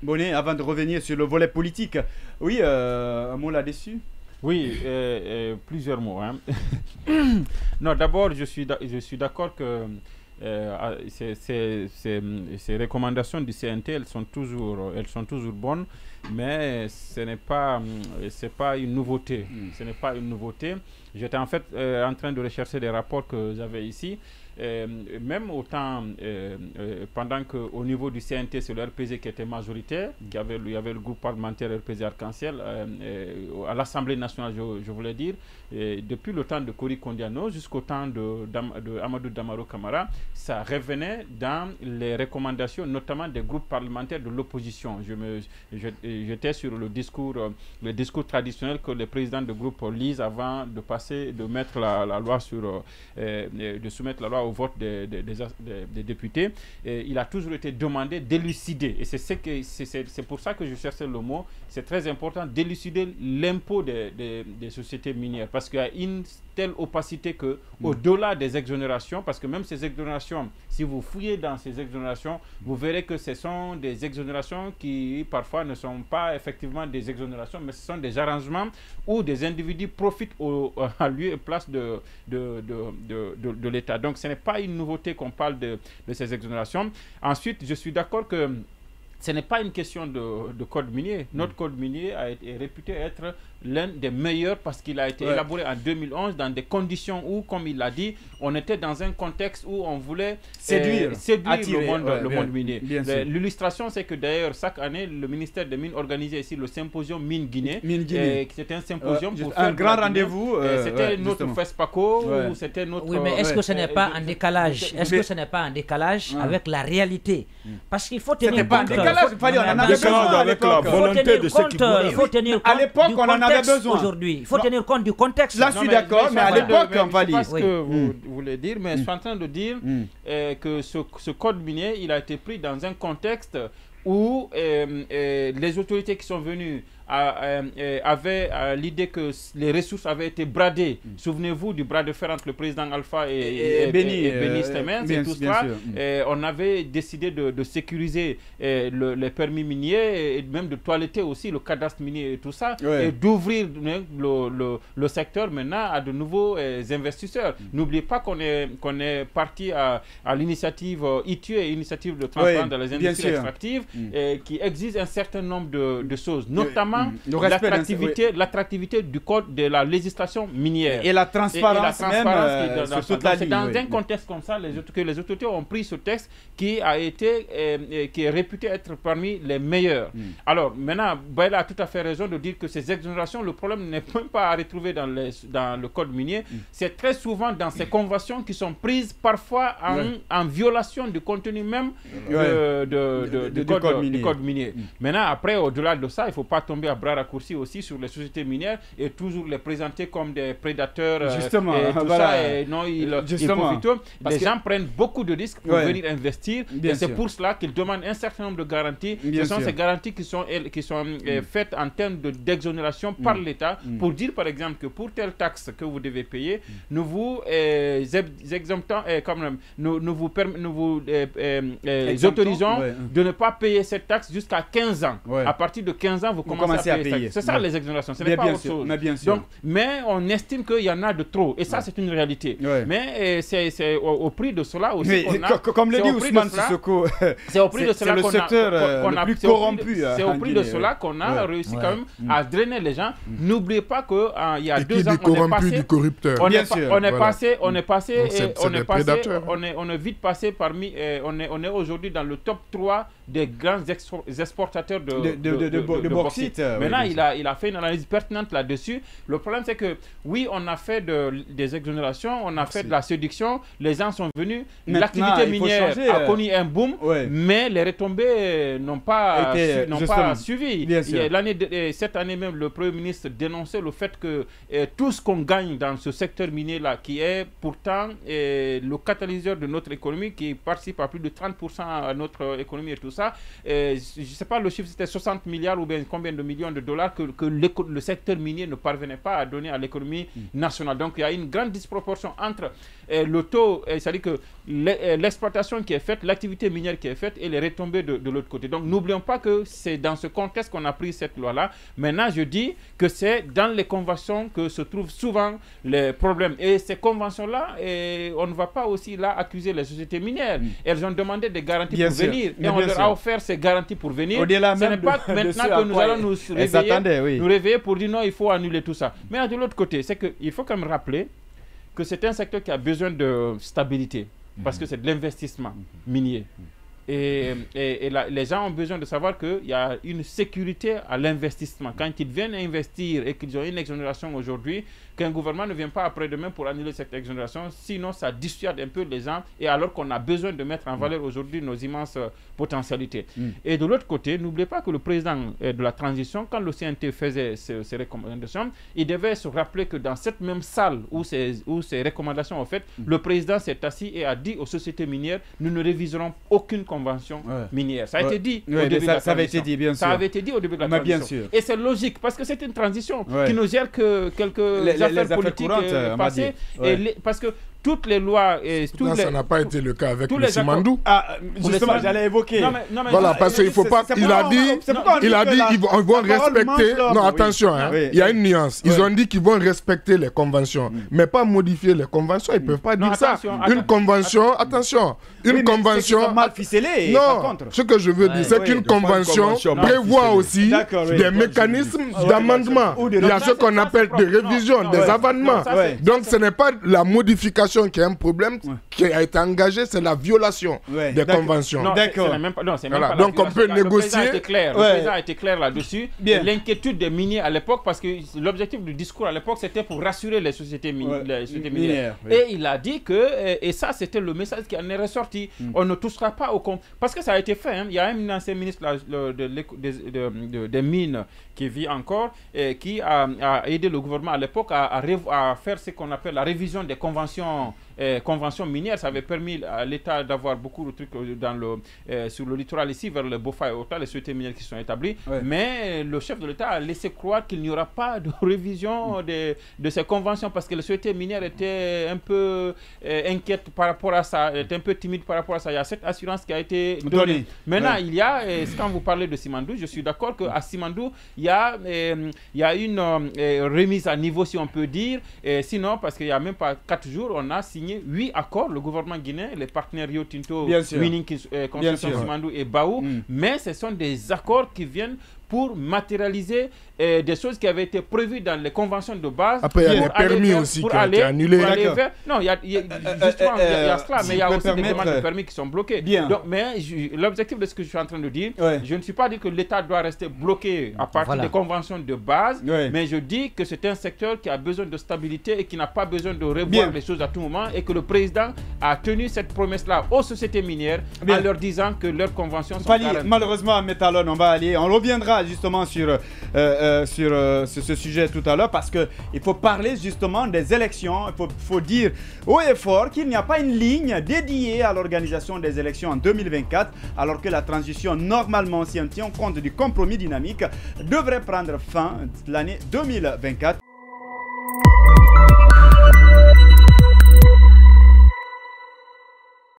Bonnet, avant de revenir sur le volet politique, oui, un mot là-dessus. Oui, plusieurs mots, hein. Non, d'abord, je suis d'accord que ces recommandations du CNT, elles sont toujours bonnes, mais c'est pas une nouveauté. Ce n'est pas une nouveauté. J'étais en fait en train de rechercher des rapports que j'avais ici. Même autant pendant qu'au niveau du CNT, c'est le RPZ qui était majoritaire, il y avait le groupe parlementaire RPZ Arc-en-Ciel à l'Assemblée nationale, je voulais dire, depuis le temps de Kori Kondiano jusqu'au temps de Amadou Damaro Camara, ça revenait dans les recommandations, notamment des groupes parlementaires de l'opposition. J'étais sur le discours traditionnel que les présidents de groupe lisent avant de mettre la loi de soumettre la loi au vote des députés. Et il a toujours été demandé d'élucider, et c'est pour ça que je cherchais le mot, c'est très important d'élucider l'impôt des sociétés minières, parce qu'il y a une telle opacité que au-delà des exonérations, parce que même ces exonérations, si vous fouillez dans ces exonérations, vous verrez que ce sont des exonérations qui parfois ne sont pas effectivement des exonérations, mais ce sont des arrangements où des individus profitent à lieu et place de l'État. Donc ce n'est pas une nouveauté qu'on parle de ces exonérations. Ensuite, je suis d'accord que ce n'est pas une question de code minier. Notre code minier est réputé être l'un des meilleurs parce qu'il a été élaboré en 2011 dans des conditions où, comme il l'a dit, on était dans un contexte où on voulait séduire le monde minier. L'illustration, c'est que d'ailleurs, chaque année, le ministère des Mines organisait ici le symposium Mine Guinée. C'était un symposium pour un grand rendez-vous. C'était notre FESPACO. C'était notre... Oui, mais est-ce que ce n'est pas un décalage? Est-ce que ce n'est pas un décalage avec la réalité? Parce qu'il faut tenir compte... Il faut tenir compte. À l'époque, on en avait besoin. Aujourd'hui, il faut tenir compte du contexte. Là, je suis d'accord, mais à l'époque, on valide. Je sais pas ce que vous voulez dire, mais je suis en train de dire que ce code minier, il a été pris dans un contexte où les autorités qui sont venues avaient l'idée que les ressources avaient été bradées. Souvenez-vous du bras de fer entre le président Alpha et Béni Stemens et tout ça. On avait décidé de sécuriser les permis miniers et même de toiletter aussi le cadastre minier et tout ça, et d'ouvrir le secteur maintenant à de nouveaux investisseurs. N'oubliez pas qu'on est parti à l'initiative ITUE, initiative de transparence dans les industries extractives, qui exige un certain nombre de choses, notamment l'attractivité du code de la législation minière. Et la transparence, même sur toute la ligne. C'est dans un contexte comme ça que les autorités ont pris ce texte qui est réputé être parmi les meilleurs. Alors maintenant, Baïla a tout à fait raison de dire que ces exonérations, le problème n'est même pas à retrouver dans le code minier. C'est très souvent dans ces conventions qui sont prises parfois en violation du contenu même du code minier. Maintenant, après, au-delà de ça, il ne faut pas tomber à bras raccourcis aussi sur les sociétés minières et toujours les présenter comme des prédateurs. Justement, et tout ça, et non, ils profitent. Les gens prennent beaucoup de risques pour venir investir, et c'est pour cela qu'ils demandent un certain nombre de garanties. Ce sont ces garanties qui sont faites en termes d'exonération par l'État, pour dire par exemple que pour telle taxe que vous devez payer, nous vous autorisons de ne pas payer cette taxe jusqu'à 15 ans. À partir de 15 ans, vous commencez à payer. C'est ça les exonérations, ce n'est pas autre chose. Mais on estime qu'il y en a de trop, et ça c'est une réalité. Mais c'est au prix de cela aussi qu'on a... Comme le dit Ousmane Sissoko, c'est le secteur le plus corrompu. C'est au prix de cela qu'on a réussi quand même à drainer les gens. N'oubliez pas qu'il y a 2 ans, on est vite passé parmi... On est aujourd'hui dans le top 3 des grands exportateurs de bauxite. Maintenant, il a fait une analyse pertinente là-dessus. Le problème, c'est que oui, on a fait des exonérations, on a fait de la séduction, les gens sont venus, l'activité minière a connu un boom, mais les retombées n'ont pas suivi. Cette année même, le Premier ministre dénonçait le fait que tout ce qu'on gagne dans ce secteur minier-là, qui est pourtant le catalyseur de notre économie, qui participe à plus de 30% à notre économie et tout ça, je ne sais pas, le chiffre c'était 60 milliards ou bien combien de millions de dollars que le secteur minier ne parvenait pas à donner à l'économie nationale. Donc il y a une grande disproportion entre le taux, c'est-à-dire que l'exploitation qui est faite, l'activité minière qui est faite et les retombées de l'autre côté. Donc n'oublions pas que c'est dans ce contexte qu'on a pris cette loi-là. Maintenant, je dis que c'est dans les conventions que se trouvent souvent les problèmes. Et ces conventions-là, on ne va pas aussi là accuser les sociétés minières. Elles ont demandé des garanties pour venir. Et on leur a offert ces garanties pour venir. Ce n'est pas maintenant que nous allons nous réveiller pour dire non, il faut annuler tout ça. Mais de l'autre côté, c'est qu'il faut quand même rappeler que c'est un secteur qui a besoin de stabilité. Parce que c'est de l'investissement minier. Et les gens ont besoin de savoir qu'il y a une sécurité à l'investissement. Quand ils viennent investir et qu'ils ont une exonération aujourd'hui, qu'un gouvernement ne vient pas après-demain pour annuler cette exonération, sinon ça dissuade un peu les gens, et alors qu'on a besoin de mettre en valeur aujourd'hui nos immenses potentialités. Et de l'autre côté, n'oubliez pas que le président de la transition, quand le CNT faisait ses recommandations, il devait se rappeler que dans cette même salle où ces recommandations ont fait, le président s'est assis et a dit aux sociétés minières, nous ne réviserons aucune convention minière. Ça a été dit au début de la transition. Ça avait été dit, bien sûr. Ça avait été dit au début de la transition. Bien sûr. Et c'est logique, parce que c'est une transition qui ne gère que quelques affaires politiques passées. Parce que toutes les lois et ça n'a pas été le cas avec le Simandou. Justement, j'allais évoquer. Voilà, parce qu'il faut pas. Il a dit ils vont respecter. Non, attention, il y a une nuance. Ils ont dit qu'ils vont respecter les conventions, mais pas modifier les conventions. Ils peuvent pas dire ça. Une convention, attention, une convention mal ficelée. Non, ce que je veux dire, c'est qu'une convention prévoit aussi des mécanismes d'amendement. Il y a ce qu'on appelle des révisions, des amendements. Donc, ce n'est pas la modification qui est un problème qui a été engagé, c'est la violation des conventions. D'accord. Donc on peut négocier. Le président a été clair là-dessus. L'inquiétude des miniers à l'époque, parce que l'objectif du discours à l'époque, c'était pour rassurer les sociétés minières. Et il a dit que, et ça c'était le message qui en est ressorti, on ne touchera pas au compte. Parce que ça a été fait. Il y a un ancien ministre des Mines qui vit encore, qui a aidé le gouvernement à l'époque à faire ce qu'on appelle la révision des conventions minières. Ça avait permis à l'État d'avoir beaucoup de trucs sur le littoral ici, vers le Bofa et Ota, les sociétés minières qui sont établies. Mais le chef de l'État a laissé croire qu'il n'y aura pas de révision de ces conventions, parce que les sociétés minières étaient un peu inquiètes par rapport à ça, étaient un peu timides par rapport à ça. Il y a cette assurance qui a été donnée. Maintenant, il y a, quand vous parlez de Simandou, je suis d'accord qu'à Simandou, il y a une remise à niveau, si on peut dire. Sinon, parce qu'il n'y a même pas 4 jours, on a signé 8 accords, le gouvernement guinéen, les partenaires Rio Tinto, Winning Construction Simandou et Baou, mais ce sont des accords qui viennent pour matérialiser des choses qui avaient été prévues dans les conventions de base. Après, il y a les permis aussi qui ont été annulés. Non, il y a cela, mais il y a aussi des demandes de permis qui sont bloquées. Donc, mais l'objectif de ce que je suis en train de dire, je ne suis pas dit que l'État doit rester bloqué à partir des conventions de base, mais je dis que c'est un secteur qui a besoin de stabilité et qui n'a pas besoin de revoir les choses à tout moment, et que le président a tenu cette promesse-là aux sociétés minières en leur disant que leurs conventions sont garanties. Malheureusement, à Métalone, on reviendra justement sur ce sujet tout à l'heure, parce qu'il faut parler justement des élections. Il faut dire haut et fort qu'il n'y a pas une ligne dédiée à l'organisation des élections en 2024, alors que la transition, normalement, si on tient compte du compromis dynamique, devrait prendre fin l'année 2024.